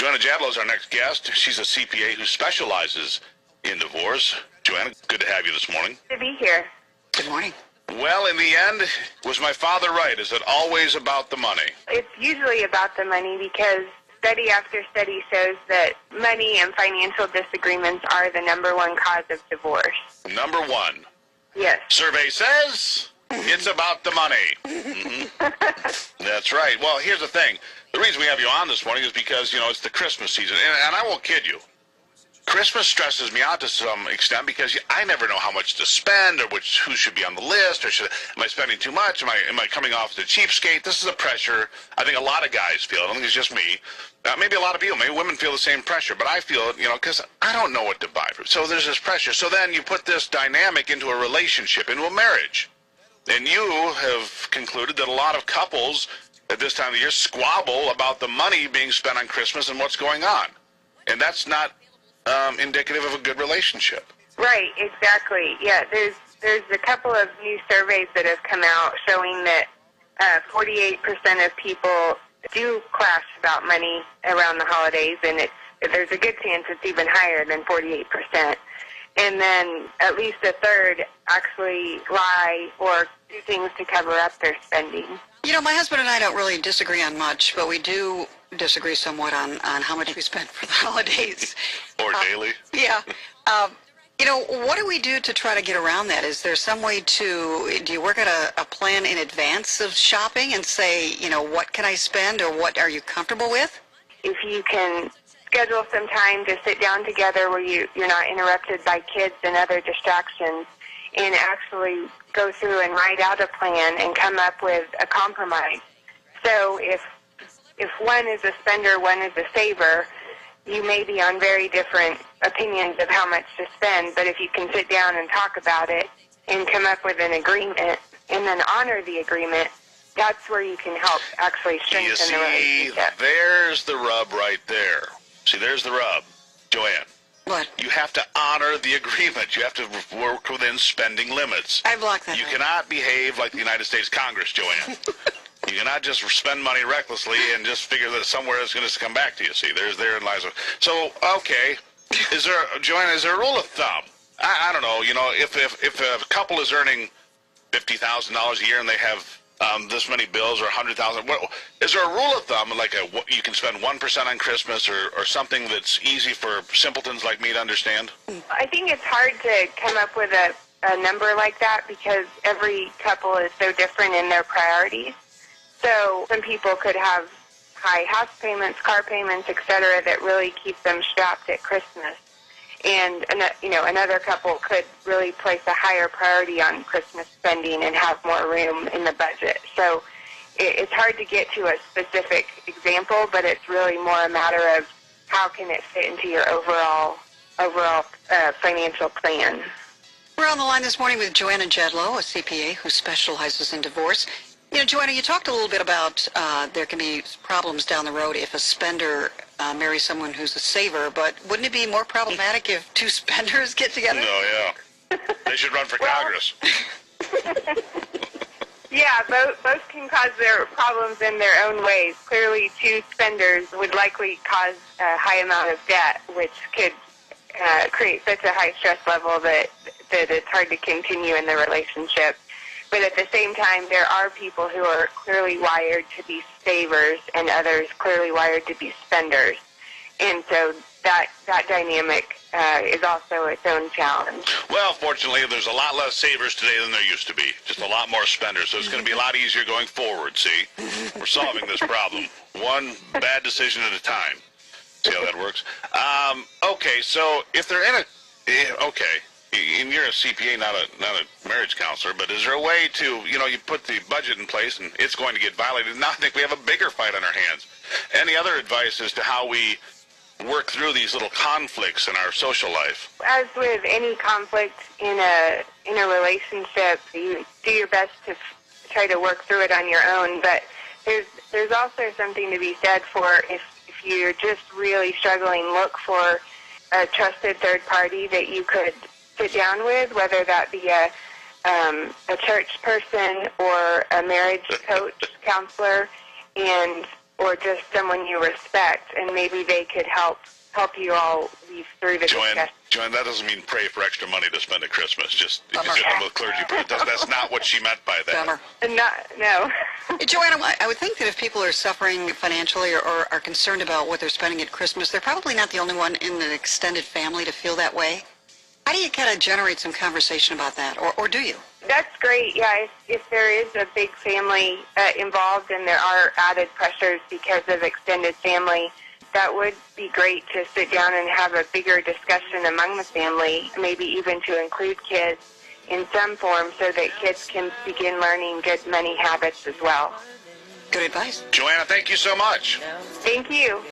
Joanna Jadlow is our next guest. She's a CPA who specializes in divorce. Joanna, good to have you this morning. To be here. Good morning. Well, in the end, was my father right? Is it always about the money? It's usually about the money because study after study shows that money and financial disagreements are the number one cause of divorce. Number one. Yes. Survey says it's about the money. Mm-hmm. That's right. Well, here's the thing. The reason we have you on this morning is because, it's the Christmas season. And I won't kid you. Christmas stresses me out to some extent because I never know how much to spend or who should be on the list, or am I spending too much? Am I coming off the cheapskate? This is a pressure I think a lot of guys feel. I don't think it's just me. Maybe a lot of people, maybe women feel the same pressure, but I feel it, because I don't know what to buy. So there's this pressure. So then you put this dynamic into a relationship, into a marriage. And you have concluded that a lot of couples at this time of the year squabble about the money being spent on Christmas and what's going on. And that's not indicative of a good relationship. Right, exactly. Yeah, there's a couple of new surveys that have come out showing that 48% of people do clash about money around the holidays, and there's a good chance it's even higher than 48%. And then at least a third actually lie or do things to cover up their spending. My husband and I don't really disagree on much, but we do disagree somewhat on how much we spend for the holidays. Or daily. Yeah. What do we do to try to get around that? Is there some way do you work out a plan in advance of shopping and say, what can I spend or what are you comfortable with? If you can schedule some time to sit down together where you're not interrupted by kids and other distractions and actually go through and write out a plan and come up with a compromise. So if one is a spender, one is a saver, you may be on very different opinions of how much to spend, but if you can sit down and talk about it and come up with an agreement and then honor the agreement, that's where you can help actually strengthen the relationship. There's the rub right there. See, there's the rub, Joanne. What? You have to honor the agreement. You have to work within spending limits. I block that. You cannot behave like the United States Congress, Joanne. You cannot just spend money recklessly and just figure that somewhere it's going to come back to you. See, therein lies. So, okay, Joanna, is there a rule of thumb? I don't know. If a couple is earning $50,000 a year and they have this many bills or $100,000, is there a rule of thumb like you can spend 1% on Christmas or something that's easy for simpletons like me to understand? I think it's hard to come up with a number like that because every couple is so different in their priorities. So some people could have high house payments, car payments, etc., that really keep them strapped at Christmas. And another couple could really place a higher priority on Christmas spending and have more room in the budget. So it's hard to get to a specific example, but it's really more a matter of how can it fit into your overall financial plan. We're on the line this morning with Joanna Jadlow, a CPA who specializes in divorce. Joanna, you talked a little bit about there can be problems down the road if a spender marries someone who's a saver, but wouldn't it be more problematic if two spenders get together? No, yeah. They should run for Congress. Yeah, both can cause their problems in their own ways. Clearly, two spenders would likely cause a high amount of debt, which could create such a high stress level that it's hard to continue in the relationship. But at the same time, there are people who are clearly wired to be savers and others clearly wired to be spenders. And so that dynamic is also its own challenge. Well, fortunately, there's a lot less savers today than there used to be. Just a lot more spenders. So it's going to be a lot easier going forward, see? We're solving this problem one bad decision at a time. See how that works? Okay, so if they're in and you're a CPA, not a marriage counselor, but is there a way to, you put the budget in place and it's going to get violated. Now I think we have a bigger fight on our hands. Any other advice as to how we work through these little conflicts in our social life? As with any conflict in a relationship, you do your best to try to work through it on your own, but there's also something to be said for if you're just really struggling, look for a trusted third party that you could sit down with, whether that be a church person or a marriage coach, counselor, and or just someone you respect, and maybe they could help you all weave through the discussion. Joanne, that doesn't mean pray for extra money to spend at Christmas. Just because I'm a clergy person. That's not what she meant by that. Bummer. No. Joanna, I would think that if people are suffering financially or are concerned about what they're spending at Christmas, they're probably not the only one in the extended family to feel that way. How do you kind of generate some conversation about that, or do you? That's great. Yeah, if there is a big family involved and there are added pressures because of extended family, that would be great to sit down and have a bigger discussion among the family, maybe even to include kids in some form so that kids can begin learning good money habits as well. Good advice. Joanna, thank you so much. Thank you.